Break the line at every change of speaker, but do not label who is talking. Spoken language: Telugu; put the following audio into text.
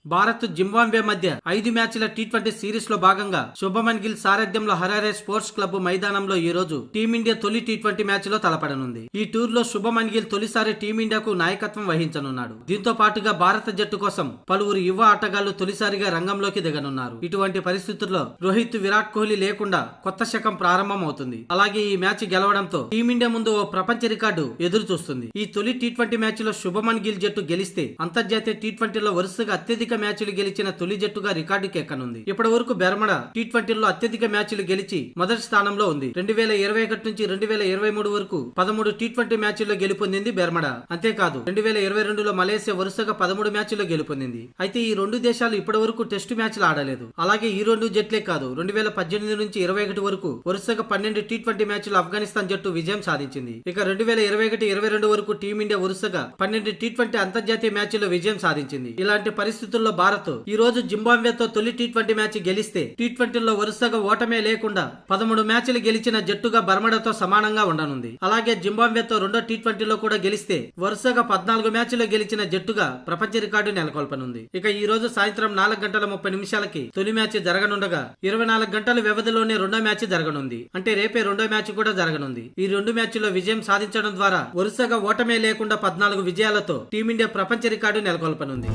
భారత్ జింబాబ్వే మధ్య 5 మ్యాచ్ల టీ20 సిరీస్ లో భాగంగా శుభమన్ గిల్ సారథ్యంలో హరారే స్పోర్ట్స్ క్లబ్ మైదానంలో ఈ రోజు టీమిండియా తొలి టీ20 మ్యాచ్ లో తలపడనుంది. ఈ టూర్ లో శుభమన్ గిల్ తొలిసారి టీమిండియాకు నాయకత్వం వహించనున్నాడు. దీంతో పాటుగా భారత జట్టు కోసం పలువురు యువ ఆటగాళ్లు తొలిసారిగా రంగంలోకి దిగనున్నారు. ఇటువంటి పరిస్థితుల్లో రోహిత్, విరాట్ కోహ్లీ లేకుండా కొత్త శకం ప్రారంభం అవుతుంది. అలాగే ఈ మ్యాచ్ గెలవడంతో టీమిండియా ముందు ఓ ప్రపంచ రికార్డు ఎదురు చూస్తుంది. ఈ తొలి టీ20 మ్యాచ్ లో శుభమన్ గిల్ జట్టు గెలిస్తే అంతర్జాతీయ టీ20లో వరుసగా అత్యధిక మ్యాచ్లు గెలిచిన తొలి జట్టుగా రికార్డుకి ఎక్కనుంది. ఇప్పటి వరకు బెర్మడా టీ20లో అత్యధిక మ్యాచ్లు గెలిచి మొదటి స్థానంలో ఉంది. 2021 నుంచి 2023 వరకు 13 టీ20 మ్యాచ్ల్లో గెలుపొందింది బెర్మడా. అంతేకాదు 2022లో మలేసియా వరుసగా 13 మ్యాచ్ల్లో గెలుపొందింది. అయితే ఈ రెండు దేశాలు ఇప్పటి వరకు టెస్టు మ్యాచ్లు ఆడలేదు. అలాగే ఈ రెండు జట్లే కాదు, 2018 నుంచి 21 వరకు వరుసగా 12 టీ20 మ్యాచ్లు ఆఫ్ఘనిస్తాన్ జట్టు విజయం సాధించింది. ఇక 2021-22 వరకు టీమిండియా వరుసగా 12 టీ20 అంతర్జాతీయ మ్యాచ్ల్లో విజయం సాధించింది. ఇలాంటి పరిస్థితుల్లో భారత్ ఈ రోజు జింబాబ్వేతో తొలి టీ20 మ్యాచ్ గెలిస్తే టీ20లో వరుసగా ఓటమే లేకుండా 13 మ్యాచ్లు గెలిచిన జట్టుగా బర్మడాతో సమానంగా ఉండనుంది. అలాగే జింబాబ్వేతో రెండో టీ20లో కూడా గెలిస్తే వరుసగా 14 మ్యాచ్లు గెలిచిన జట్టుగా ప్రపంచ రికార్డు నెలకొల్పనుంది. ఇక ఈ రోజు సాయంత్రం 4:30 తొలి మ్యాచ్ జరగనుండగా 24 గంటల వ్యవధిలోనే రెండో మ్యాచ్ జరగనుంది. అంటే రేపే రెండో మ్యాచ్ కూడా జరగనుంది. ఈ రెండు మ్యాచ్ల్లో విజయం సాధించడం ద్వారా వరుసగా ఓటమే లేకుండా 14 విజయాలతో టీమిండియా ప్రపంచ రికార్డు నెలకొల్పనుంది.